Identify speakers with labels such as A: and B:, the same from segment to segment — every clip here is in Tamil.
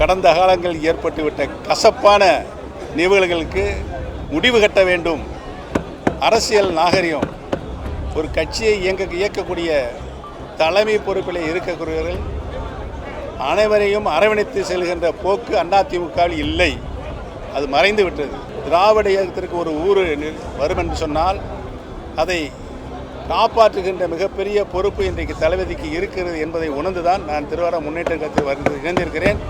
A: கடந்த காலங்களில் ஏற்பட்டுவிட்ட கசப்பான நிகழ்வுகளுக்கு முடிவு கட்ட வேண்டும். அரசியல் நாகரிகம் ஒரு கட்சியை இயக்கக்கூடிய தலைமை பொறுப்பில் இருக்கக்கூடியவர்கள் அனைவரையும் அரவணைத்து செல்கின்ற போக்கு அதிமுகவில் இல்லை. அது மறைந்து விட்டது. திராவிட இயக்கத்திற்கு ஒரு ஊர் வரும் என்று சொன்னால் அதை காப்பாற்றுகின்ற மிகப்பெரிய பொறுப்பு இன்றைக்கு தளபதிக்கு இருக்கிறது என்பதை உணர்ந்துதான் நான் திருவாரூர் முன்னேற்ற கழகத்தில் இணைந்திருக்கிறேன்.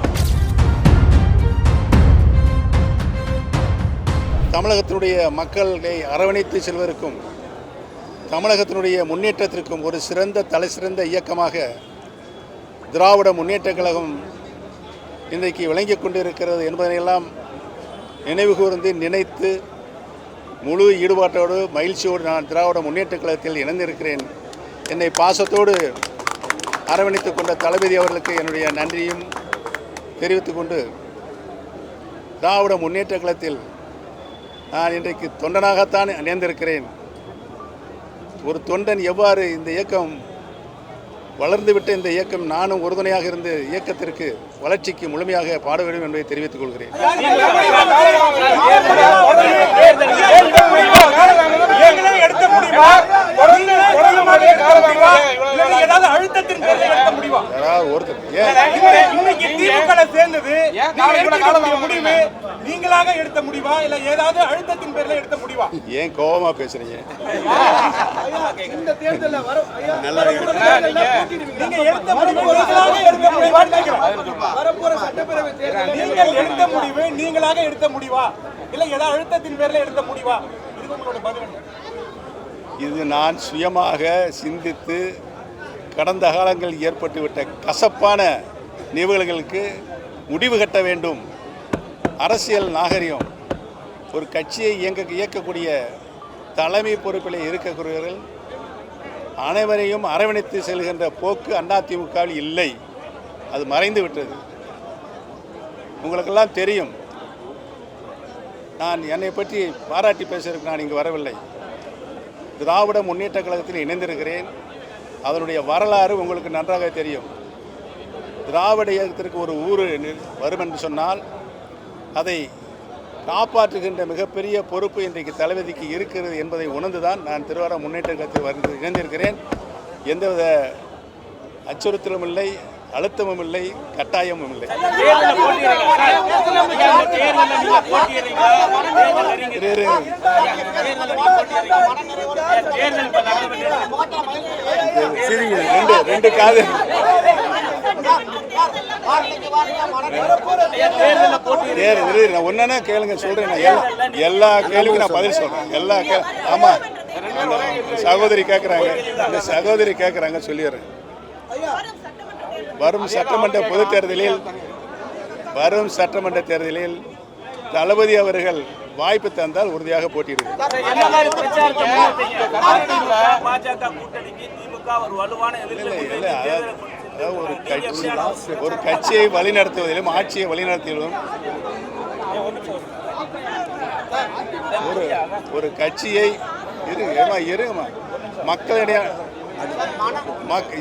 A: தமிழகத்தினுடைய மக்களை அரவணைத்து செல்வதற்கும் தமிழகத்தினுடைய முன்னேற்றத்திற்கும் ஒரு தலைசிறந்த இயக்கமாக திராவிட முன்னேற்றக் கழகம் இன்றைக்கு விளங்கிக் கொண்டிருக்கிறது என்பதனையெல்லாம் நினைவு கூர்ந்து நினைத்து முழு ஈடுபாட்டோடு மகிழ்ச்சியோடு நான் திராவிட முன்னேற்றக் கழகத்தில் இணைந்திருக்கிறேன். என்னை பாசத்தோடு அரவணைத்து கொண்ட தளபதி அவர்களுக்கு என்னுடைய நன்றியும் தெரிவித்துக் கொண்டு திராவிட முன்னேற்றக் கழகத்தில் நான் இன்றைக்கு தொண்டனாகத்தான் இணைந்திருக்கிறேன். ஒரு தொண்டன் எவ்வாறு இந்த இயக்கம் வளர்ந்துவிட்ட இந்த இயக்கம் நானும் உறுதுணையாக இருந்து இயக்கத்திற்கு வளர்ச்சிக்கு முழுமையாக பாட வேண்டும் என்பதை தெரிவித்துக் கொள்கிறேன். ஏன் கோபமா பேசுறீங்க?
B: நீங்களாக எடுத்த முடிவா இல்ல ஏதாவது அழுத்தத்தின் பேர்ல எடுத்த முடிவா?
A: இது நான் சுயமாக சிந்தித்து கடந்த காலங்களில் ஏற்பட்டுவிட்ட கசப்பான நிகழ்வுகளுக்கு முடிவு கட்ட வேண்டும். அரசியல் நாகரிகம் ஒரு கட்சியை இயக்கக்கூடிய தலைமை பொறுப்பில் இருக்கக்கூடியவர்கள் அனைவரையும் அரவணைத்து செல்கின்ற போக்கு அதிமுகவில் இல்லை. அது மறைந்து விட்டது. உங்களுக்கெல்லாம் தெரியும். நான் என்னை பற்றி பாராட்டி பேசுவதற்கு நான் இங்கு வரவில்லை. திராவிட முன்னேற்ற கழகத்தில் இணைந்திருக்கிறேன். அதனுடைய வரலாறு உங்களுக்கு நன்றாக தெரியும். திராவிட இயக்கத்திற்கு ஒரு ஊர் வரும் என்று சொன்னால் அதை காப்பாற்றுகின்ற மிகப்பெரிய பொறுப்பு இன்றைக்கு தளபதிக்கு இருக்கிறது என்பதை உணர்ந்துதான் நான் திருவாரூர் முன்னேற்ற கழகத்தில் இணைந்திருக்கிறேன். எந்தவித அச்சுறுத்தலும் இல்லை, அழுத்தமும் இல்லை, கட்டாயமும் இல்லை. ரெண்டு காது நான் ஒன்னா கேளுங்க சொல்றேன். எல்லா கேள்விக்கும் நான் பதில் சொல்றேன். ஆமா, சகோதரி கேட்கறாங்க சொல்லிடுறேன். வரும் சட்டமன்ற தேர்தலில் தளபதி அவர்கள் வாய்ப்பு தந்தால் உறுதியாக போட்டியிடுவார். ஒரு கட்சியை வழிநடத்துவதிலும் ஆட்சியை வழிநடத்துவதிலும் ஒரு கட்சியை இருங்கம்மா மக்களிடையே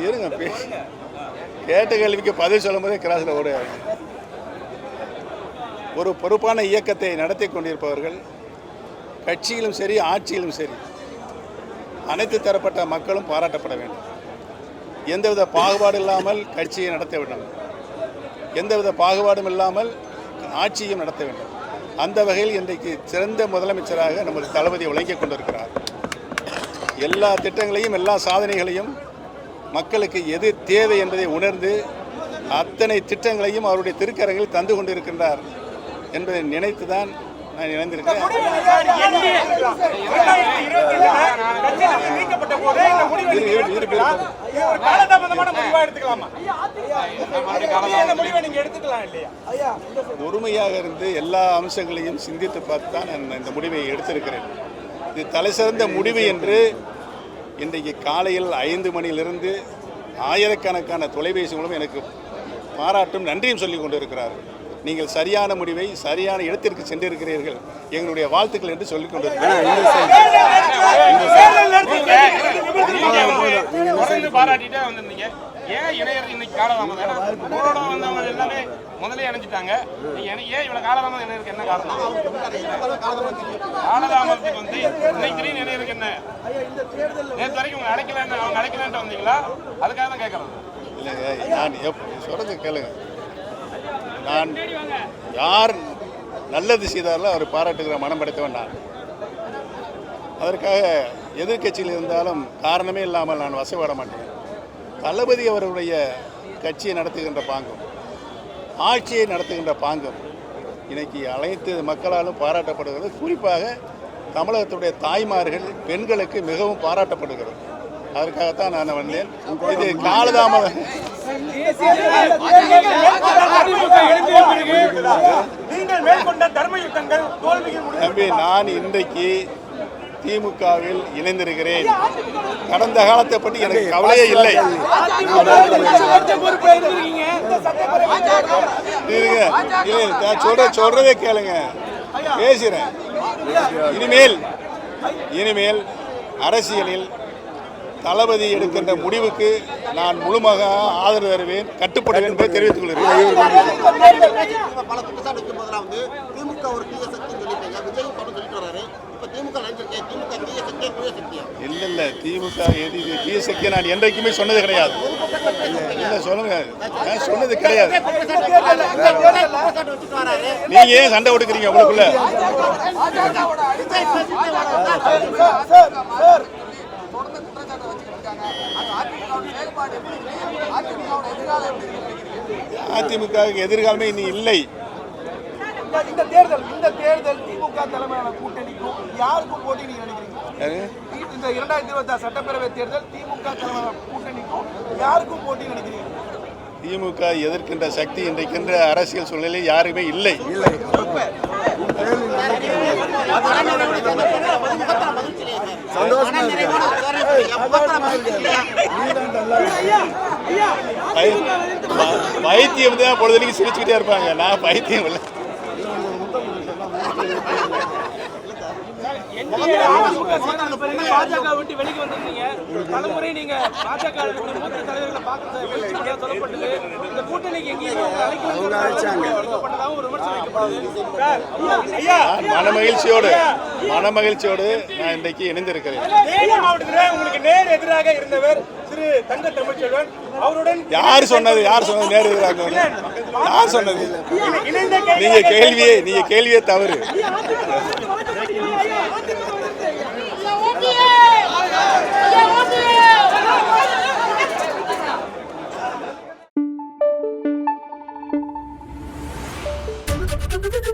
A: இருங்க கேட்ட கேள்விக்கு பதில் சொல்லும் போதே கிராஸில் ஓடுவாங்க. ஒரு பொறுப்பான இயக்கத்தை நடத்தி கொண்டிருப்பவர்கள் கட்சியிலும் சரி ஆட்சியிலும் சரி அனைத்து தரப்பட்ட மக்களும் பாராட்டப்பட வேண்டும். எந்தவித பாகுபாடு இல்லாமல் கட்சியை நடத்த வேண்டும். எந்தவித பாகுபாடும் இல்லாமல் ஆட்சியும் நடத்த வேண்டும். அந்த வகையில் இன்றைக்கு சிறந்த முதலமைச்சராக நமது தளபதி விளங்கிக் கொண்டிருக்கிறார். எல்லா திட்டங்களையும் எல்லா சாதனைகளையும் மக்களுக்கு எது தேவை என்பதை உணர்ந்து அத்தனை திட்டங்களையும் அவருடைய திருக்கரங்களில் தந்து கொண்டிருக்கின்றார் என்பதை நினைத்துதான் நான் இணைந்திருக்கிறேன். பொறுமையாக இருந்து எல்லா அம்சங்களையும் சிந்தித்து பார்த்து தான் நான் இந்த முடிவை எடுத்திருக்கிறேன். இது தலைசிறந்த முடிவு என்று இன்றைக்கு காலையில் 5 மணியிலிருந்து ஆயிரக்கணக்கான தொலைபேசி மூலம் எனக்கு பாராட்டும் நன்றியும் சொல்லிக் கொண்டிருக்கிறார்கள். நீங்கள் சரியான முடிவை சரியான இடத்திற்கு சென்றிருக்கிறீர்கள், எங்களுடைய வாழ்த்துக்கள் என்று சொல்லிக் கொண்டிருக்கிறேன்.
C: ஏன் இணையர் இன்னைக்கு காலதாமதம்? ஏன்னா உங்களோட வந்தவங்க எல்லாமே முதல்ல இணைஞ்சிட்டாங்க. ஏன் இவ்வளவு காலதாமதம் இணையருக்கு என்ன காரணம்? காலதாமதத்துக்கு வந்து இன்னைக்கு திடீர்னு இணையருக்கு என்ன? நேற்று வரைக்கும் அவங்க அழைக்கலான்ட்டு வந்தீங்களா? அதுக்காக தான் கேட்கறேன்.
A: இல்லைங்க, நான் சொல்றது கேளுங்க. நான் யார் நல்லது செய்தாலும் அவர் பாராட்டுகிற மனம் படைத்தவன் நான். அதற்காக எதிர்கட்சியில் இருந்தாலும் காரணமே இல்லாமல் நான் வசப்பட மாட்டேன். தளபதி அவருடைய கட்சியை நடத்துகின்ற பாங்கம், ஆட்சியை நடத்துகின்ற பாங்கம் இன்னைக்கு அனைத்து மக்களாலும் பாராட்டப்படுகிறது. குறிப்பாக தமிழகத்துடைய தாய்மார்கள், பெண்களுக்கு மிகவும் பாராட்டப்படுகிறது. அதற்காகத்தான் நான் வந்தேன். இது காலதாமதம்.
B: நீங்கள் மேற்கொண்ட தர்ம யுத்தங்கள் தோல்வியில்
A: தம்பி, நான் இன்றைக்கு திமுகவில் இணைந்திருக்கிறேன். கடந்த காலத்தை பற்றி எனக்கு கவலையே இல்லை. சொல்றதே கேளுங்க, பேசுறேன். இனிமேல் அரசியலில் தளபதி எடுக்கின்ற முடிவுக்கு நான் முழுமையாக ஆதரவு தருவேன், கட்டுப்படுவேன் என்பதை தெரிவித்துக் கொள்கிறேன்.
D: பல குற்றச்சாட்டு வைக்கும் போதெல்லாம் வந்து திமுக ஒரு தீய சக்தி சொல்லிட்டாங்க, விஜய் படம் சொல்லிட்டு வராரு. இப்ப திமுக நினைச்சிருக்கேன், திமுக தீய சக்தியா தூய சக்தியா?
A: இல்ல திமுக தீய சக்தியை நான் என்றைக்குமே சொன்னது கிடையாது. இல்ல சொல்லுங்க, நான் சொன்னது கிடையாது. நீங்க ஏன் சண்டை கொடுக்குறீங்க உங்களுக்குள்ள? அதிமுக எதிர்காலமே இனி இல்லை.
B: இந்த தேர்தல் திமுக தலைமையிலான கூட்டணிக்கும் யாருக்கும் போட்டி நீங்க நினைக்கிறீங்க? இந்த 2026 சட்டப்பேரவை தேர்தல் திமுக தலைமையிலான கூட்டணிக்கும் யாருக்கும் போட்டி நினைக்கிறீங்க?
A: திமுக எதிர்க்கின்ற சக்தி இன்றைக்கின்ற அரசியல் சூழ்நிலை யாருமே இல்லை. பைத்தியம் தான் பொழுதுக்கு சிரிச்சுக்கிட்டே இருப்பாங்க. நான் பைத்தியம் இல்லை.
B: பாஜக விட்டு வெளியே வந்திருக்கீங்க. தலைமுறை நீங்க பாஜக மூத்த தலைவர்களை பார்க்க சொல்லப்பட்டது. இந்த கூட்டணிக்கு எங்கேயுமே
A: மனமகிழ்ச்சியோடு நான் இன்றைக்கு இணைந்திருக்கிறேன்.
B: மாவட்டத்தில் உங்களுக்கு நேர் எதிராக இருந்தவர் திரு தங்க தமிழ்ச்செல்வன் அவருடன்
A: யார் சொன்னது நேர் எதிராக? யார் சொன்னது? நீங்க கேள்வியே தவறு.
E: Thank you.